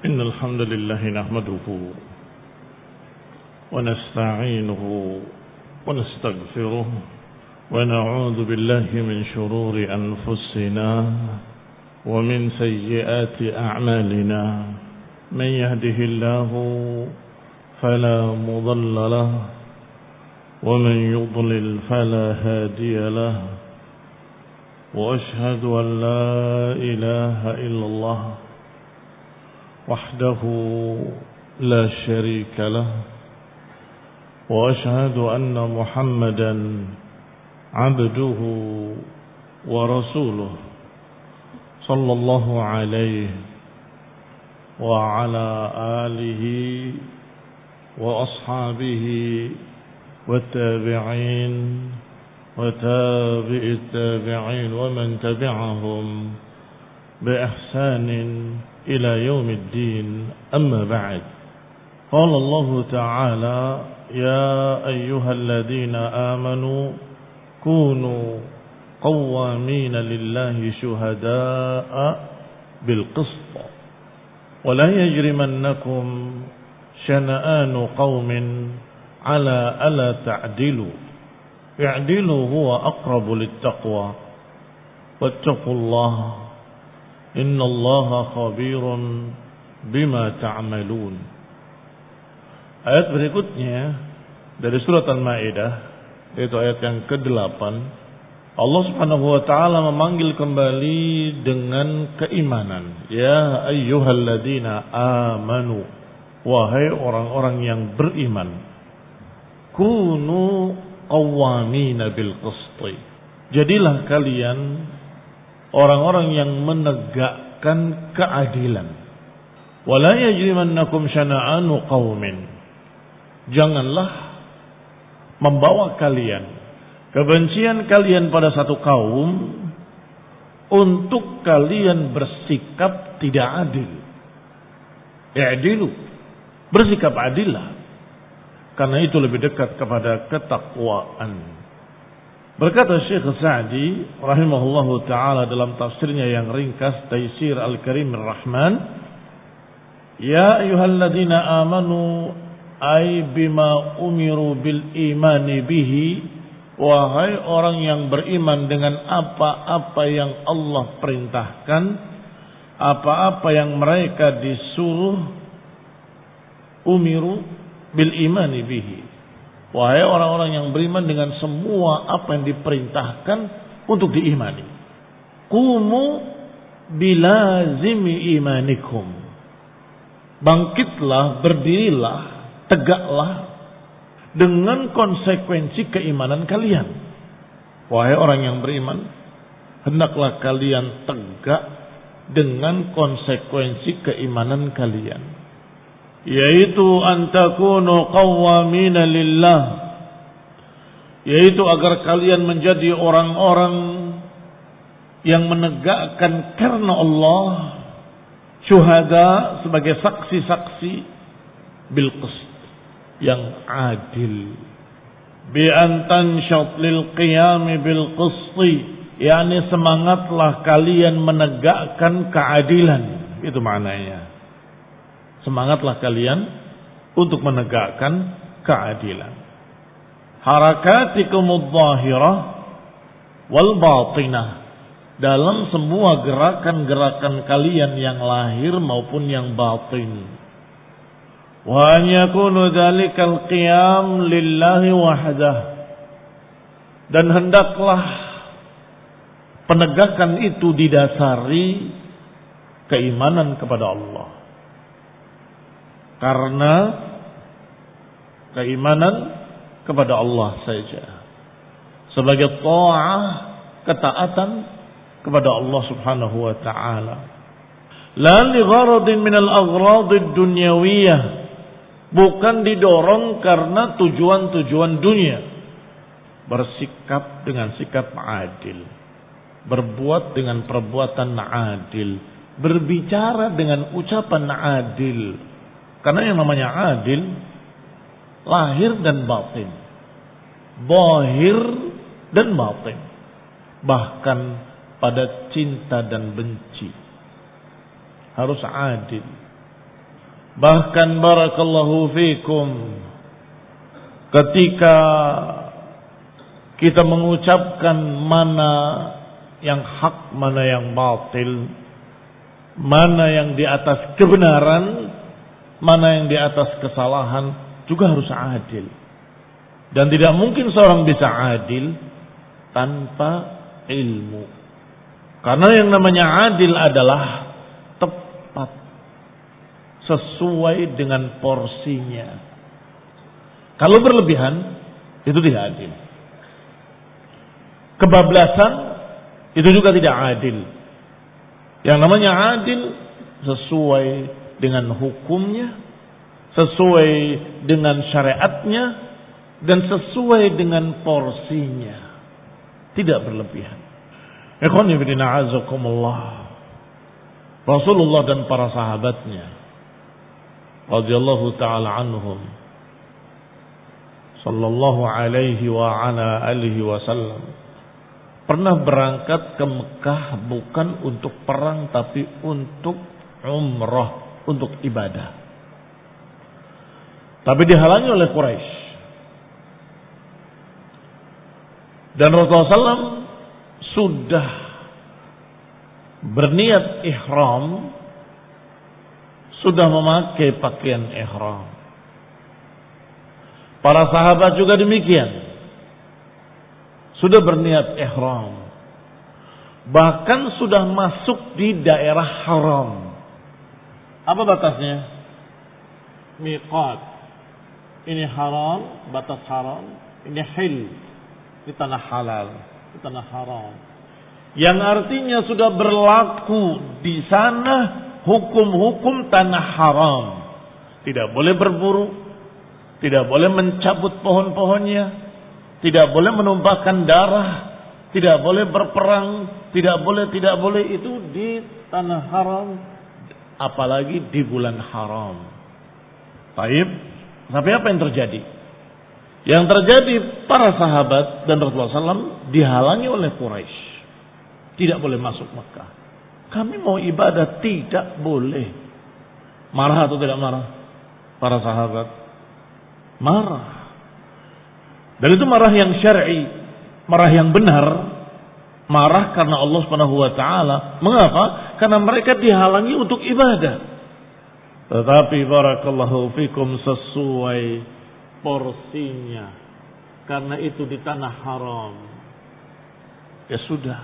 إن الحمد لله نحمده ونستعينه ونستغفره ونعوذ بالله من شرور أنفسنا ومن سيئات أعمالنا من يهده الله فلا مضل له ومن يضلل فلا هادي له وأشهد أن لا إله إلا الله وحده لا شريك له وأشهد أن محمدا عبده ورسوله صلى الله عليه وعلى آله وأصحابه والتابعين وتابع التابعين ومن تبعهم بإحسان إلى يوم الدين. أما بعد، قال الله تعالى: يا أيها الذين آمنوا كونوا قوامين لله شهداء بالقسط ولا يجرمنكم شنآن قوم على ألا تعدلوا اعدلوا هو أقرب للتقوى واتقوا الله إن الله خبير بما تعملون. Ayat berikutnya dari surat Al-Maidah, yaitu ayat yang ke-8, Allah Subhanahu wa taala memanggil kembali dengan keimanan. Ya ayyuhalladzina amanu, wahai orang-orang yang beriman, kunu qawwamina bil qisti, jadilah kalian orang-orang yang menegakkan keadilan. Wala yajrimannakum syana'anu qaumin, janganlah membawa kalian kebencian kalian pada satu kaum untuk kalian bersikap tidak adil. I'dilu, bersikap adillah, karena itu lebih dekat kepada ketakwaan. Berkata Syekh Sa'di rahimahullahu ta'ala dalam tafsirnya yang ringkas, Taisir Al-Karim Ar-Rahman, ya ayyuhalladzina amanu ay bima umiru bil imani bihi, wahai orang yang beriman dengan apa-apa yang Allah perintahkan, apa-apa yang mereka disuruh, umiru bil imani bihi, wahai orang-orang yang beriman dengan semua apa yang diperintahkan untuk diimani. Qumu bilazimi imanikum, bangkitlah, berdirilah, tegaklah dengan konsekuensi keimanan kalian. Wahai orang yang beriman, hendaklah kalian tegak dengan konsekuensi keimanan kalian, yaitu antakunu qawwamina lillah, yaitu agar kalian menjadi orang-orang yang menegakkan karena Allah, syuhada, sebagai saksi-saksi, bil qist, yang adil, bi an tanshat lil qiyam bil qisti, yakni semangatlah kalian menegakkan keadilan. Itu maknanya, semangatlah kalian untuk menegakkan keadilan. Harakatikumudz zahirah wal batinah, dalam semua gerakan-gerakan kalian yang lahir maupun yang batin. Wa an yakunu dzalikal qiyam lillahi wahdah, dan hendaklah penegakan itu didasari keimanan kepada Allah, karena keimanan kepada Allah saja sebagai ta'ah, ketaatan kepada Allah Subhanahu wa taala. La li gharadin min al-aghrad ad-dunyawiyah, bukan didorong karena tujuan-tujuan dunia. Bersikap dengan sikap adil, berbuat dengan perbuatan adil, berbicara dengan ucapan adil. Karena yang namanya adil lahir dan batin, zahir dan batin, bahkan pada cinta dan benci harus adil. Bahkan barakallahu fikum, ketika kita mengucapkan mana yang hak, mana yang batil, mana yang di atas kebenaran, mana yang di atas kesalahan, juga harus adil. Dan tidak mungkin seorang bisa adil tanpa ilmu. Karena yang namanya adil adalah tepat, sesuai dengan porsinya. Kalau berlebihan, itu tidak adil. Kebablasan, itu juga tidak adil. Yang namanya adil, sesuai dengan hukumnya, sesuai dengan syariatnya, dan sesuai dengan porsinya. Tidak berlebihan. Ikhwani fillah azakumullah. Rasulullah dan para sahabatnya radhiyallahu taala anhum, sallallahu alaihi wa ala alihi wasallam, pernah berangkat ke Mekah bukan untuk perang tapi untuk umrah, untuk ibadah. Tapi dihalangi oleh Quraisy. Dan Rasulullah SAW sudah berniat ihram, sudah memakai pakaian ihram. Para sahabat juga demikian, sudah berniat ihram, bahkan sudah masuk di daerah haram. Apa batasnya? Miqat. Ini haram, batas haram. Ini hil, di tanah halal, di tanah haram. Yang artinya sudah berlaku di sana hukum-hukum tanah haram. Tidak boleh berburu, tidak boleh mencabut pohon-pohonnya, tidak boleh menumpahkan darah, tidak boleh berperang, tidak boleh itu di tanah haram, apalagi di bulan haram. Baik, tapi apa yang terjadi? Yang terjadi, para sahabat dan Rasulullah SAW dihalangi oleh Quraisy. Tidak boleh masuk Mekah. Kami mau ibadah, tidak boleh. Marah atau tidak marah? Para sahabat marah. Dan itu marah yang syar'i, marah yang benar. Marah karena Allah Subhanahu wa taala. Mengapa? Karena mereka dihalangi untuk ibadah. Tetapi barakallahu fikum, sesuai porsinya. Karena itu di tanah haram. Ya sudah,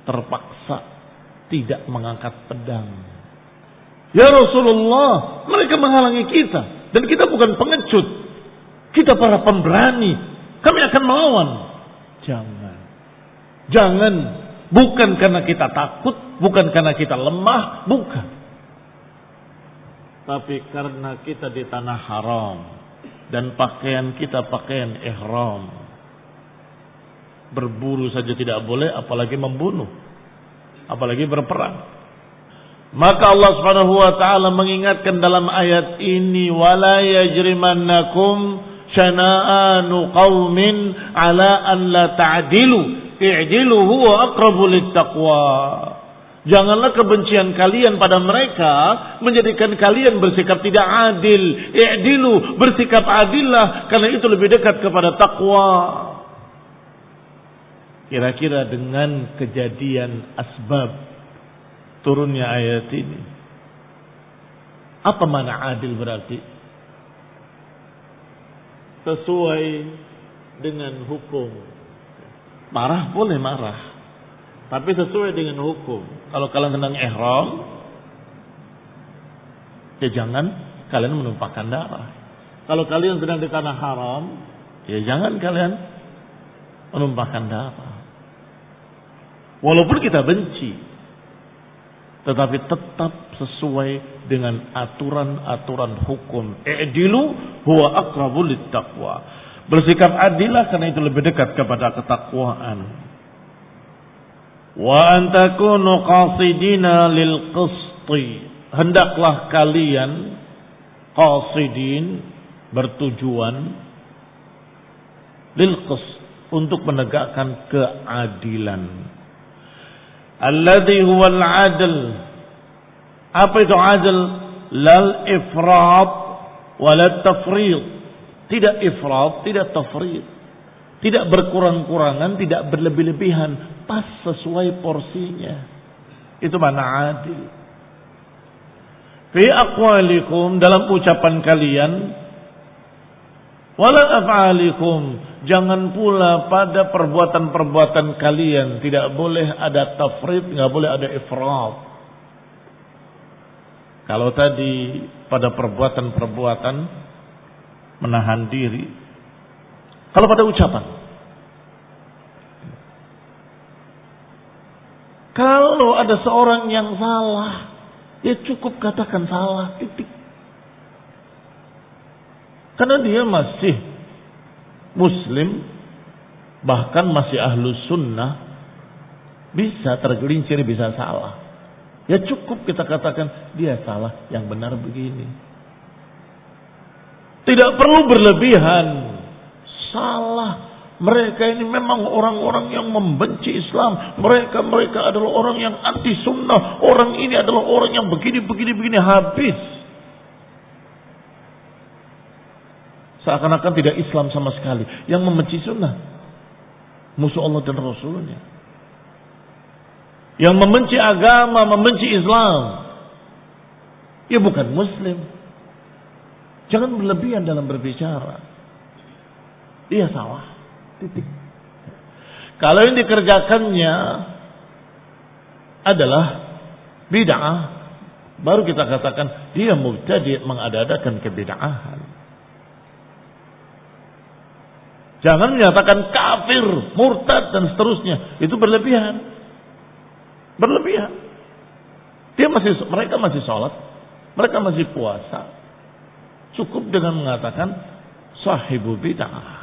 terpaksa tidak mengangkat pedang. Ya Rasulullah, mereka menghalangi kita. Dan kita bukan pengecut. Kita para pemberani. Kami akan melawan. Jangan. Bukan karena kita takut. Bukan karena kita lemah. Bukan. Tapi karena kita di tanah haram. Dan pakaian kita pakaian ihram. Berburu saja tidak boleh, apalagi membunuh, apalagi berperang. Maka Allah Subhanahu wa taala mengingatkan dalam ayat ini, wala yajrimannakum syana'anu qaumin ala an la ta'dilu i'dilu huwa aqrabu littaqwa. Janganlah kebencian kalian pada mereka menjadikan kalian bersikap tidak adil. I'dilu, bersikap adillah, karena itu lebih dekat kepada takwa. Kira-kira dengan kejadian asbab turunnya ayat ini, apa makna adil berarti? Sesuai dengan hukum. Marah boleh marah, tapi sesuai dengan hukum. Kalau kalian sedang ihram, ya jangan kalian menumpahkan darah. Kalau kalian sedang di tanah haram, ya jangan kalian menumpahkan darah. Walaupun kita benci, tetapi tetap sesuai dengan aturan-aturan hukum. I'dilu huwa aqrabu littaqwa. Bersikap adillah, karena itu lebih dekat kepada ketakwaan. Wa antakunu qasidina lil qisti. Hendaklah kalian qasidin, bertujuan lil qist, untuk menegakkan keadilan. Alladhi huwal adl. Apa itu adl? lal ifrat wala tafrid. Tidak ifrat, tidak tafrid. Tidak berkurang-kurangan, tidak berlebih-lebihan, pas sesuai porsinya. Itu mana adil. Fi aqwalikum, dalam ucapan kalian, wala af'alikum, jangan pula pada perbuatan-perbuatan kalian tidak boleh ada tafrid, enggak boleh ada ifrat. Kalau tadi pada perbuatan-perbuatan menahan diri. Kalau pada ucapan, kalau ada seorang yang salah, ya cukup katakan salah, titik. Karena dia masih muslim, bahkan masih ahlus sunnah, bisa tergelincir, bisa salah. Ya cukup kita katakan dia salah, yang benar begini. Tidak perlu berlebihan. Salah. Mereka ini memang orang-orang yang membenci Islam. Mereka adalah orang yang anti sunnah. Orang ini adalah orang yang begini. Habis. Seakan-akan tidak Islam sama sekali. Yang membenci sunnah, musuh Allah dan Rasulnya. Yang membenci agama, membenci Islam, ya bukan muslim. Jangan berlebihan dalam berbicara. Dia salah, titik. Kalau yang dikerjakannya adalah bid'ah, baru kita katakan dia mubtadi', mengada-adakan kebid'ahan. Jangan menyatakan kafir, murtad dan seterusnya. Itu berlebihan. Berlebihan. Mereka masih sholat, mereka masih puasa. Cukup dengan mengatakan sahibu bid'ah.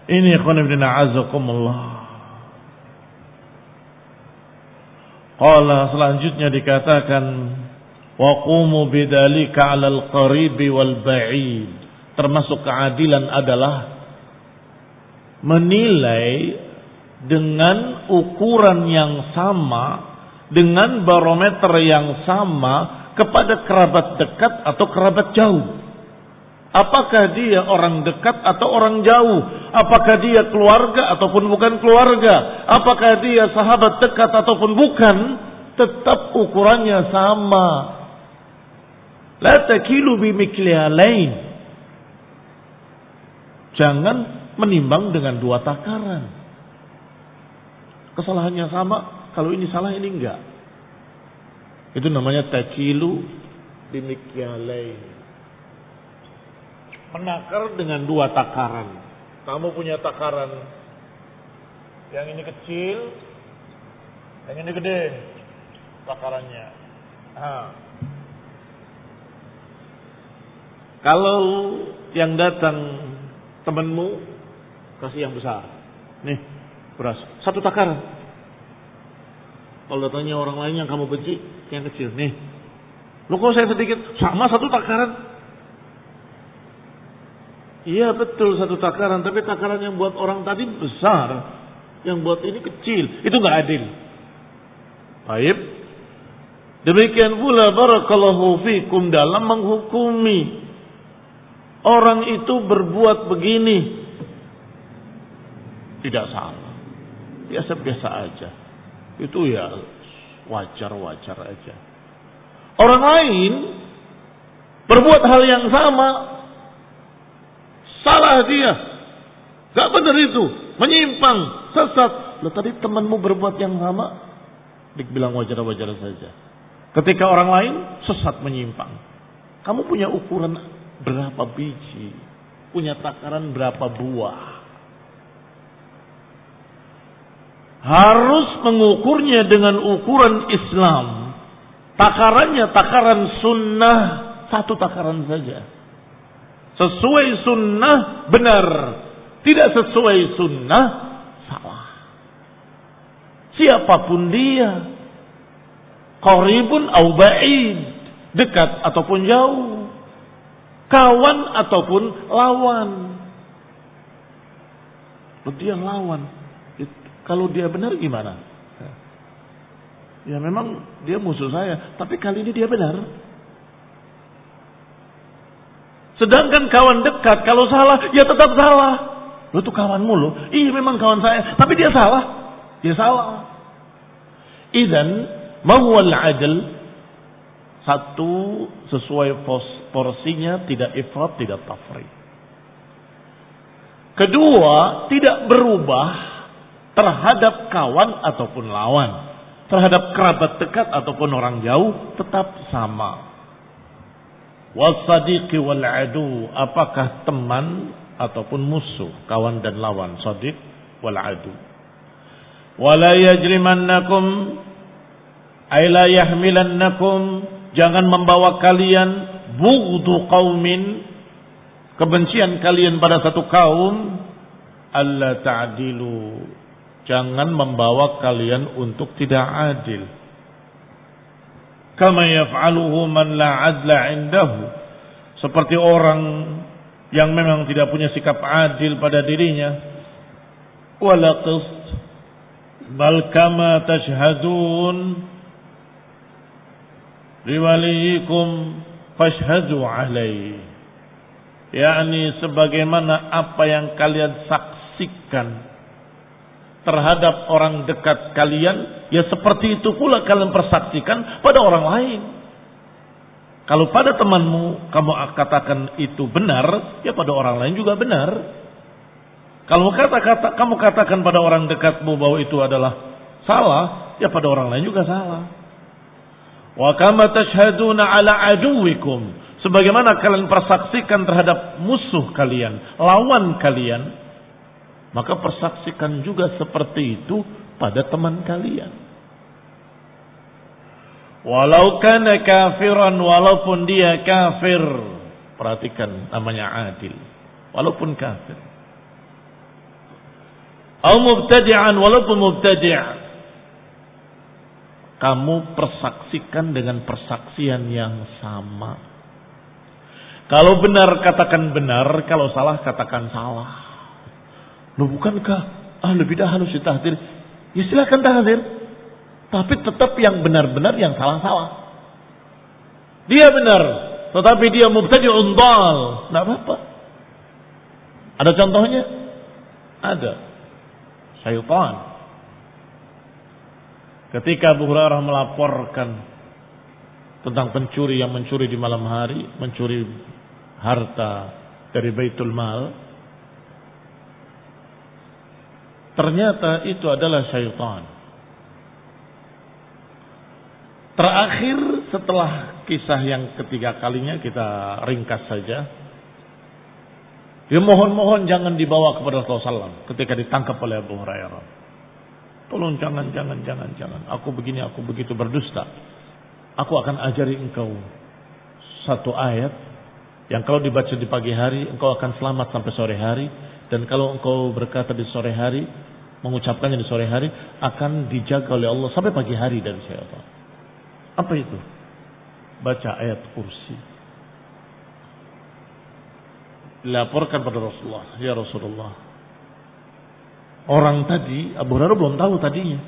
Ini ikhwan ibn a'azakumullah. Qala, selanjutnya dikatakan wa qumu bidzalika 'alal qaribi wal ba'id. Termasuk keadilan adalah menilai dengan ukuran yang sama, dengan barometer yang sama kepada kerabat dekat atau kerabat jauh. Apakah dia orang dekat atau orang jauh? Apakah dia keluarga ataupun bukan keluarga? Apakah dia sahabat dekat ataupun bukan? Tetap ukurannya sama. La takilu bimiklihalain. Jangan menimbang dengan dua takaran. Kesalahannya sama, kalau ini salah ini enggak. Itu namanya takilu bimiklihalain. Menakar dengan dua takaran. Kamu punya takaran yang ini kecil, yang ini gede takarannya. Kalau yang datang temanmu kasih yang besar, nih beras, satu takaran. Kalau datangnya orang lain yang kamu benci, yang kecil, nih. Lu kok saya sedikit, sama satu takaran. Iya betul satu takaran, tapi takaran yang buat orang tadi besar, yang buat ini kecil, itu nggak adil. Baik. Demikian pula barakallahu fikum dalam menghukumi orang itu berbuat begini, tidak salah, biasa-biasa aja. Itu ya wajar-wajar aja. Orang lain berbuat hal yang sama, salah dia, gak benar itu, menyimpang, sesat. Loh tadi temanmu berbuat yang sama, dibilang wajar-wajar saja. Ketika orang lain sesat menyimpang, kamu punya ukuran berapa biji, punya takaran berapa buah. Harus mengukurnya dengan ukuran Islam. Takarannya takaran sunnah, satu takaran saja. Sesuai sunnah benar, tidak sesuai sunnah salah. Siapapun dia, qaribun au ba'id, dekat ataupun jauh, kawan ataupun lawan. Dia lawan, kalau dia benar gimana? Ya memang dia musuh saya, tapi kali ini dia benar. Sedangkan kawan dekat kalau salah, ya tetap salah. Lu tuh kawanmu lo. Iya memang kawan saya, tapi dia salah. Dia salah. Idzan ma huwa al-'adl? Satu, sesuai porsinya, tidak ifrat, tidak tafrit. Kedua, tidak berubah terhadap kawan ataupun lawan. Terhadap kerabat dekat ataupun orang jauh tetap sama. Wasadiqi wal adu, apakah teman ataupun musuh, kawan dan lawan, sadiq wal adu. Wala yajrimannakum ay la yahmilannakum, jangan membawa kalian bughdu qaumin, kebencian kalian pada satu kaum, alla ta'dilu, jangan membawa kalian untuk tidak adil. Kama yaf'aluhu man la adla indahu, seperti orang yang memang tidak punya sikap adil pada dirinya. Wala qist, bal kama tashhadun liwaliyikum fashhadu alaihi, yakni sebagaimana apa yang kalian saksikan terhadap orang dekat kalian, ya seperti itu pula kalian persaksikan pada orang lain. Kalau pada temanmu kamu katakan itu benar, ya pada orang lain juga benar. Kalau kamu katakan pada orang dekatmu bahwa itu adalah salah, ya pada orang lain juga salah. Wa kama tashhaduna ala aduwikum, sebagaimana kalian persaksikan terhadap musuh kalian, lawan kalian, maka persaksikan juga seperti itu pada teman kalian. Walau kana kafiran, walaupun dia kafir. Perhatikan namanya adil. Walaupun kafir. Au mubtadi'an, walaupun mubtadi'. Kamu persaksikan dengan persaksian yang sama. Kalau benar katakan benar, kalau salah katakan salah. Loh bukankah ahli bidah harus ditahdir? Ya silakan tahdir. Tapi tetap yang benar-benar, yang salah-salah. Dia benar, tetapi dia mubtadi'un dhal. Enggak apa-apa. Ada contohnya? Ada. Syaitan. Ketika Abu Hurairah melaporkan tentang pencuri yang mencuri di malam hari, mencuri harta dari Baitul Mal, ternyata itu adalah syaitan. Terakhir setelah kisah yang ketiga kalinya, kita ringkas saja. Dia mohon-mohon jangan dibawa kepada Rasulullah SAW ketika ditangkap oleh Abu Hurairah. Tolong jangan. Aku begini, aku begitu, berdusta. Aku akan ajari engkau satu ayat yang kalau dibaca di pagi hari engkau akan selamat sampai sore hari. Dan kalau engkau berkata di sore hari, mengucapkannya di sore hari, akan dijaga oleh Allah sampai pagi hari dari syaitan. Apa itu? Baca ayat kursi. Dilaporkan pada Rasulullah, ya Rasulullah, orang tadi, Abu Hurairah belum tahu tadinya,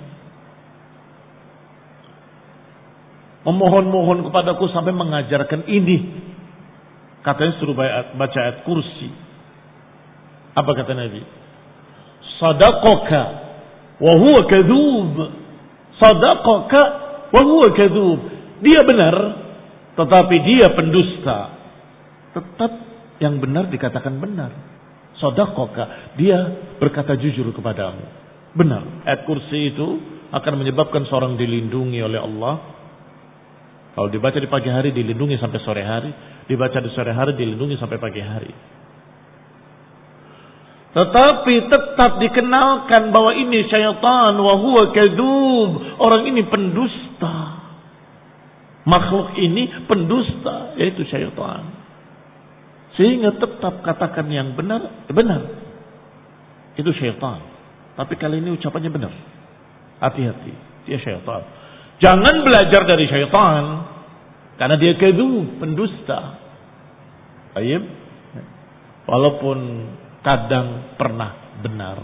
memohon-mohon kepadaku sampai mengajarkan ini. Katanya suruh baca ayat kursi. Apa kata Nabi? Sadaqaka wa huwa kadzub. Sadaqaka wa huwa kadzub. Dia benar, tetapi dia pendusta. Tetap yang benar dikatakan benar. Sadaqaka, dia berkata jujur kepadamu. Benar. Ayat kursi itu akan menyebabkan seorang dilindungi oleh Allah. Kalau dibaca di pagi hari dilindungi sampai sore hari, dibaca di sore hari dilindungi sampai pagi hari. Tetapi tetap dikenalkan bahwa ini syaitan wa huwa kadzub. Orang ini pendusta. Makhluk ini pendusta, yaitu syaitan. Sehingga tetap katakan yang benar, benar. Itu syaitan. Tapi kali ini ucapannya benar. Hati-hati, dia syaitan. Jangan belajar dari syaitan, karena dia kadzub, pendusta. Baik. Walaupun kadang pernah benar.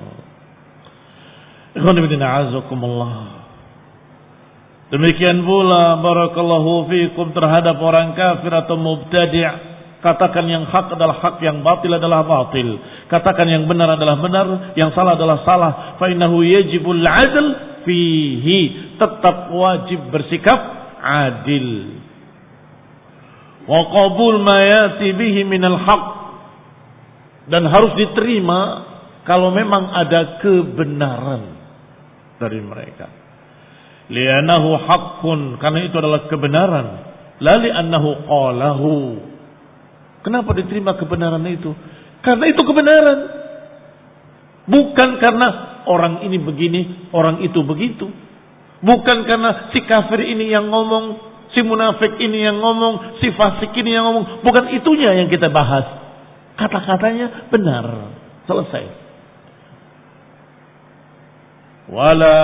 Demikian pula barakallahu fikum terhadap orang kafir atau mubtadi'. Katakan yang hak adalah hak, yang batil adalah batil. Katakan yang benar adalah benar, yang salah adalah salah. Fa innahu yajibul 'adl fihi. Tetap wajib bersikap adil. Wa qabul ma yati bihi minal haq. Dan harus diterima kalau memang ada kebenaran dari mereka. Li'annahu haqqun, karena itu adalah kebenaran. La li'annahu qalahu. Kenapa diterima kebenaran itu? Karena itu kebenaran. Bukan karena orang ini begini, orang itu begitu. Bukan karena si kafir ini yang ngomong, si munafik ini yang ngomong, si fasik ini yang ngomong. Bukan itunya yang kita bahas. Kata-katanya benar. Selesai. Wala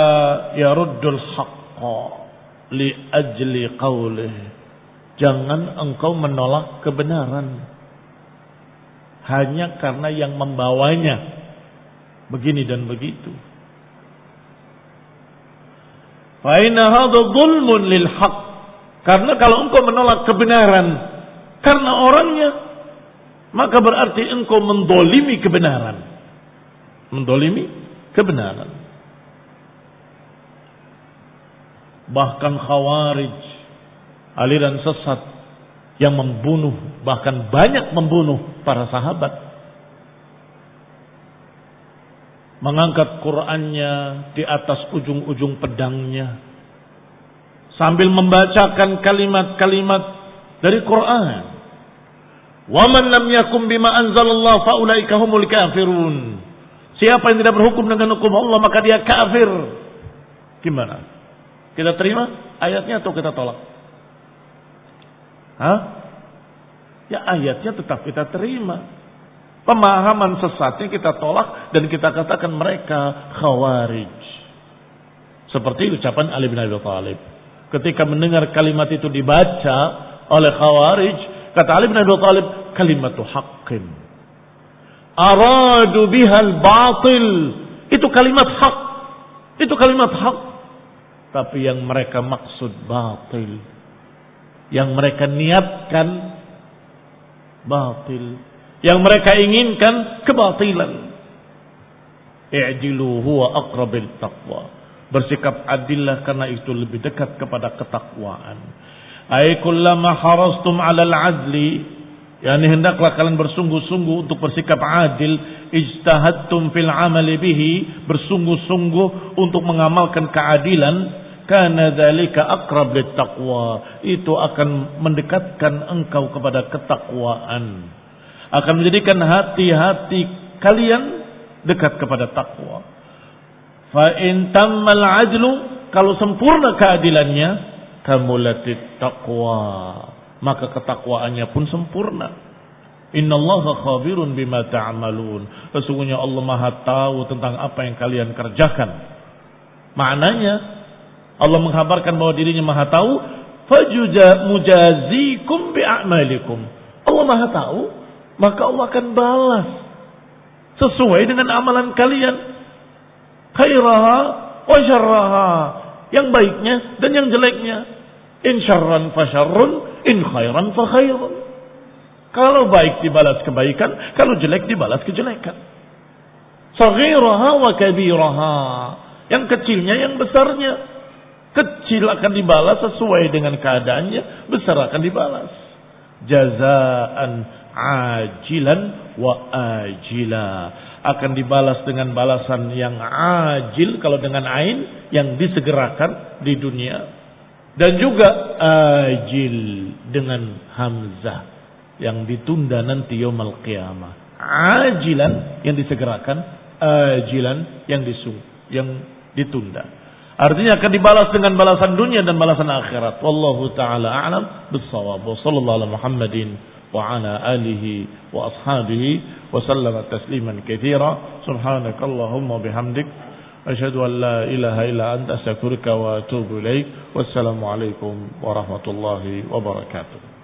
yaruddul haqqa li ajli qawlih. Jangan engkau menolak kebenaran hanya karena yang membawanya begini dan begitu. Fa inna hadha dhulmun lil haqq. Karena kalau engkau menolak kebenaran karena orangnya, maka berarti engkau mendolimi kebenaran. Mendolimi kebenaran. Bahkan Khawarij, aliran sesat yang membunuh, bahkan banyak membunuh para sahabat, mengangkat Qur'annya di atas ujung-ujung pedangnya sambil membacakan kalimat-kalimat dari Qur'an. Wa man lam yakum bima anzalallahu fa ulaika humul kafirun. Siapa yang tidak berhukum dengan hukum Allah maka dia kafir. Gimana? Kita terima ayatnya atau kita tolak? Ya ayatnya tetap kita terima. Pemahaman sesatnya kita tolak dan kita katakan mereka khawarij. Seperti ucapan Ali bin Abi Thalib. Ketika mendengar kalimat itu dibaca oleh khawarij, kata Ali bin Abi Thalib, kalimatu haqqin. Aradu bihal batil. Itu kalimat hak. Itu kalimat hak. Tapi yang mereka maksud batil. Yang mereka niatkan batil, yang mereka inginkan kebatilan. I'dilu huwa aqrabil taqwa. Bersikap adillah karena itu lebih dekat kepada ketakwaan. Ay kullama harastum 'alal 'adli, yakni hendaklah kalian bersungguh-sungguh untuk bersikap adil, ijtahadtum fil 'amali bihi, bersungguh-sungguh untuk mengamalkan keadilan. Karena dzalika aqrab lit taqwa, itu akan mendekatkan engkau kepada ketakwaan, akan menjadikan hati-hati kalian dekat kepada takwa. Fa in tammal adlu, kalau sempurna keadilannya, kamulatit taqwa, maka ketakwaannya pun sempurna. Innallaha khabirun bima ta'malun. Sesungguhnya Allah Maha tahu tentang apa yang kalian kerjakan. Maknanya Allah menghabarkan bahwa dirinya Maha tahu, fajuja mujazikum bi'amalikum. Allah Maha tahu, maka Allah akan balas sesuai dengan amalan kalian. Khairaha wa syarraha, yang baiknya dan yang jeleknya. In syarran fa syarrun, in khairan fa khairun. Kalau baik dibalas kebaikan, kalau jelek dibalas kejelekan. Saghiraha wa kabiraha, yang kecilnya yang besarnya. Kecil akan dibalas sesuai dengan keadaannya, besar akan dibalas. Jazaan ajilan wa ajila, akan dibalas dengan balasan yang ajil, kalau dengan ain, yang disegerakan di dunia, dan juga ajil dengan hamzah, yang ditunda nanti yaumul qiyamah. Ajilan yang disegerakan, ajilan yang ditunda. Artinya akan dibalas dengan balasan dunia dan balasan akhirat. Wallahu ta'ala a'lam bis-shawab. Wa sallallahu ala Muhammadin wa ala alihi wa ashabihi wa sallama tasliman katsira. Subhanakallahumma bihamdik asyhadu an la ilaha illa anta astaghfiruka wa atubu ilaik. Wassalamu alaikum warahmatullahi wabarakatuh.